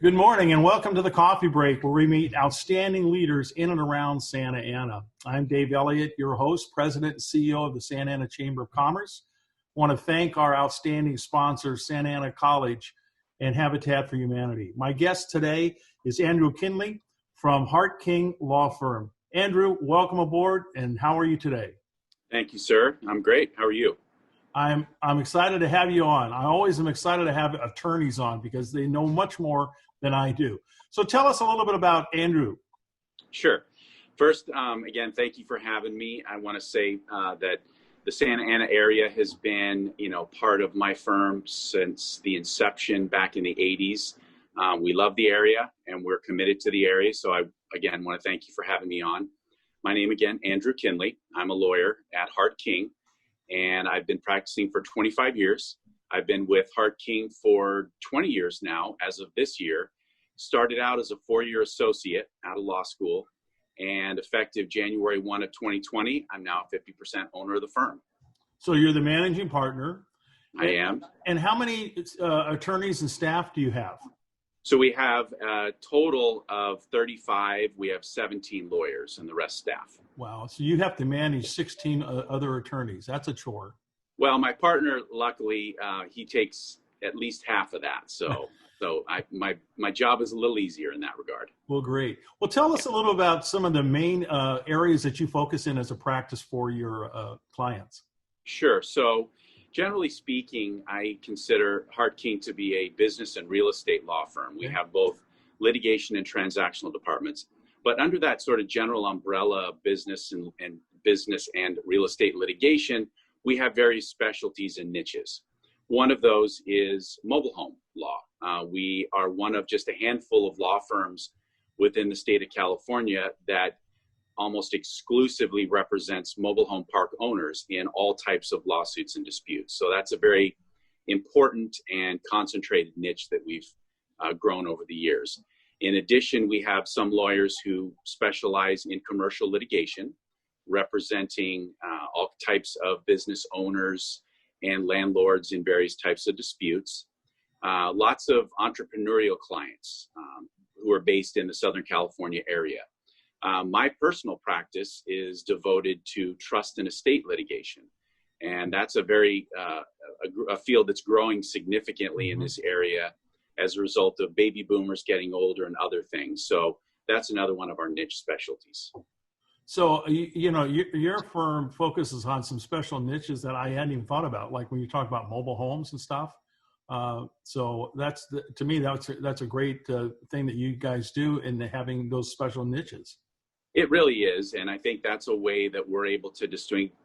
Good morning and welcome to the Coffee Break, where we meet outstanding leaders in and around Santa Ana. I'm Dave Elliott, your host, President and CEO of the Santa Ana Chamber of Commerce. I want to thank our outstanding sponsors, Santa Ana College and Habitat for Humanity. My guest today is Andrew Kinley from Hart King Law Firm. Andrew, welcome aboard, and how are you today? Thank you, sir. I'm great. How are you? I'm excited to have you on. I always am excited to have attorneys on because they know much more than I do. So tell us a little bit about Andrew. Sure. First, again, thank you for having me. I want to say that the Santa Ana area has been, part of my firm since the inception back in the 80s. We love the area and we're committed to the area. So I, again, want to thank you for having me on. My name again, Andrew Kinley. I'm a lawyer at Hart King, and I've been practicing for 25 years. I've been with Hart King for 20 years now, as of this year. Started out as a 4-year associate out of law school, and effective January 1 of 2020, I'm now a 50% owner of the firm. So you're the managing partner. I am. And how many attorneys and staff do you have? So we have a total of 35. We have 17 lawyers and the rest staff. Wow. So you have to manage 16 other attorneys. That's a chore. Well, my partner, luckily, he takes at least half of that. So my job is a little easier in that regard. Well, great. Well, tell us a little about some of the main areas that you focus in as a practice for your clients. Sure. So generally speaking, I consider Hart King to be a business and real estate law firm. We have both litigation and transactional departments. But under that sort of general umbrella of business and real estate litigation, we have various specialties and niches. One of those is mobile home law. We are one of just a handful of law firms within the state of California that almost exclusively represents mobile home park owners in all types of lawsuits and disputes. So that's a very important and concentrated niche that we've grown over the years. In addition, we have some lawyers who specialize in commercial litigation, representing all types of business owners and landlords in various types of disputes. Lots of entrepreneurial clients who are based in the Southern California area. My personal practice is devoted to trust and estate litigation. And that's a very a field that's growing significantly in this area as a result of baby boomers getting older and other things. So that's another one of our niche specialties. So, your firm focuses on some special niches that I hadn't even thought about, like when you talk about mobile homes and stuff. So to me, that's a great thing that you guys do in having those special niches. It really is. And I think that's a way that we're able to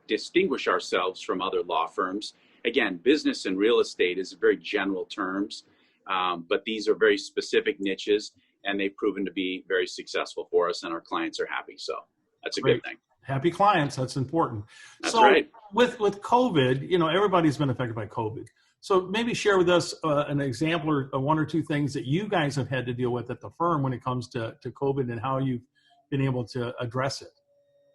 distinguish ourselves from other law firms. Again, business and real estate is very general terms, but these are very specific niches, and they've proven to be very successful for us, and our clients are happy. So that's a Great. good thing. Happy clients, that's important. That's so right. With COVID, everybody's been affected by COVID. So maybe share with us an example or one or two things that you guys have had to deal with at the firm when it comes to COVID and how you've been able to address it.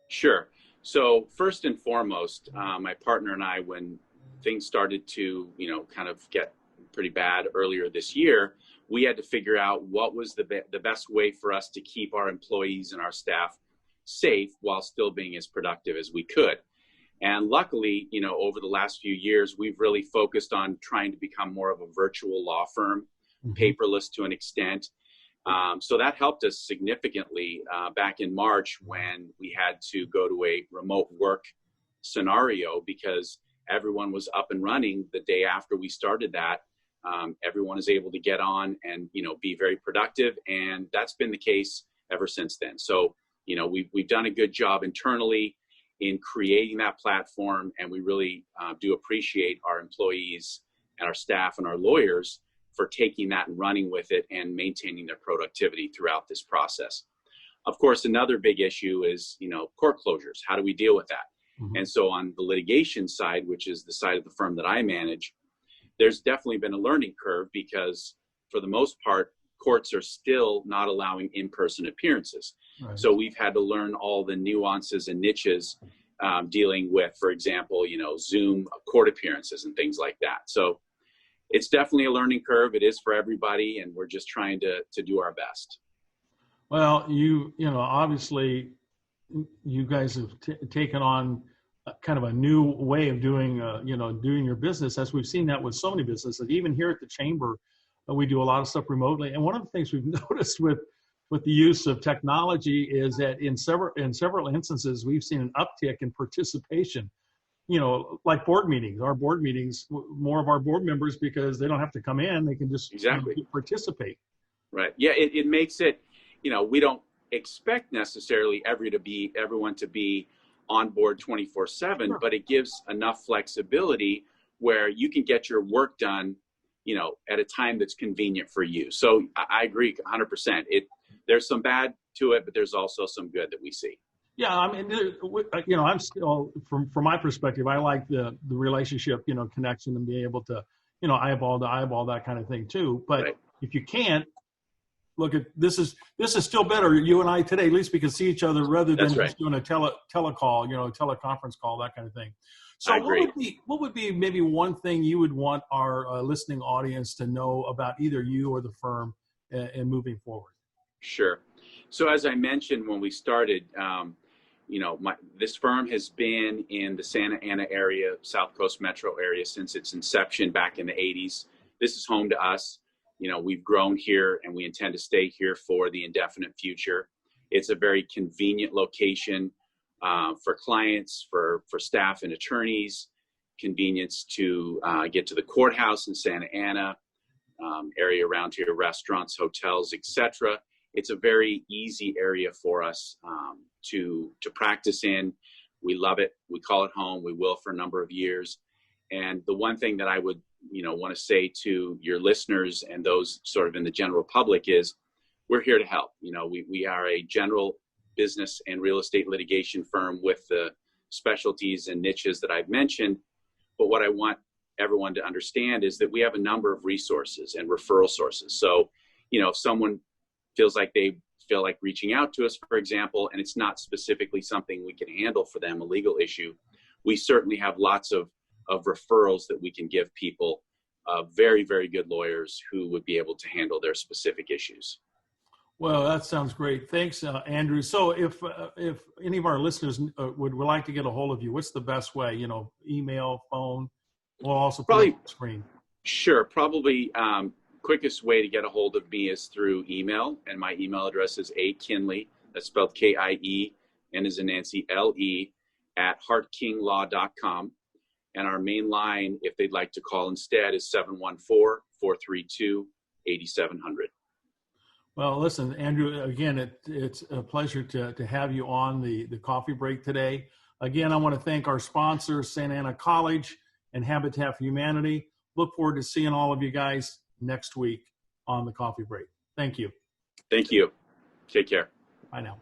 Sure. So first and foremost, my partner and I, when things started to, kind of get pretty bad earlier this year, we had to figure out what was the best way for us to keep our employees and our staff safe while still being as productive as we could. And luckily, over the last few years, we've really focused on trying to become more of a virtual law firm, paperless to an extent. So that helped us significantly back in March when we had to go to a remote work scenario because everyone was up and running the day after we started that. Everyone is able to get on and, be very productive. And that's been the case ever since then. So, we've done a good job internally in creating that platform. And we really do appreciate our employees and our staff and our lawyers for taking that and running with it and maintaining their productivity throughout this process. Of course, another big issue is, court closures. How do we deal with that? And so on the litigation side, which is the side of the firm that I manage, there's definitely been a learning curve because for the most part, courts are still not allowing in-person appearances. Right. So we've had to learn all the nuances and niches dealing with, for example, Zoom court appearances and things like that. So it's definitely a learning curve. It is for everybody, and we're just trying to do our best. Well, obviously, you guys have taken on kind of a new way of doing your business, as we've seen that with so many businesses. Even here at the chamber, we do a lot of stuff remotely. And one of the things we've noticed with the use of technology is that in several instances, we've seen an uptick in participation. Like board meetings. Our board meetings, more of our board members, because they don't have to come in, they can just participate. Right. Yeah. It makes it. We don't expect necessarily everyone to be on board 24/7, but it gives enough flexibility where you can get your work done, at a time that's convenient for you. So I agree 100%. There's some bad to it, but there's also some good that we see. Yeah, I mean, I'm still, from my perspective, I like the relationship, connection, and being able to, eyeball to eyeball, that kind of thing too. But if you can't, look at this is still better. You and I today, at least we can see each other rather than just doing a telecall, teleconference call, that kind of thing. So what would be maybe one thing you would want our listening audience to know about either you or the firm in moving forward? Sure. So as I mentioned when we started, this firm has been in the Santa Ana area, South Coast Metro area, since its inception back in the 80s. This is home to us. We've grown here, and we intend to stay here for the indefinite future. It's a very convenient location for clients, for staff and attorneys, convenience to get to the courthouse in Santa Ana, area around here, restaurants, hotels, etc. It's a very easy area for us to practice in. We love it. We call it home. We will for a number of years. And the one thing that I would want to say to your listeners and those sort of in the general public is we're here to help. We are a general business and real estate litigation firm with the specialties and niches that I've mentioned. But what I want everyone to understand is that we have a number of resources and referral sources. So, if someone feels like they feel like reaching out to us, for example, and it's not specifically something we can handle for them, a legal issue, we certainly have lots of referrals that we can give people, very, very good lawyers who would be able to handle their specific issues. Well, that sounds great. Thanks, Andrew. So if any of our listeners would like to get a hold of you, what's the best way? Email, phone? We'll also put it on the screen. Sure. Probably quickest way to get a hold of me is through email. And my email address is akinley, that's spelled K-I-E, N as in Nancy, L-E, @hartkinglaw.com. And our main line, if they'd like to call instead, is 714-432-8700. Well, listen, Andrew, again, it's a pleasure to have you on the coffee break today. Again, I want to thank our sponsors, Santa Ana College and Habitat for Humanity. Look forward to seeing all of you guys next week on the coffee break. Thank you. Thank you. Take care. Bye now.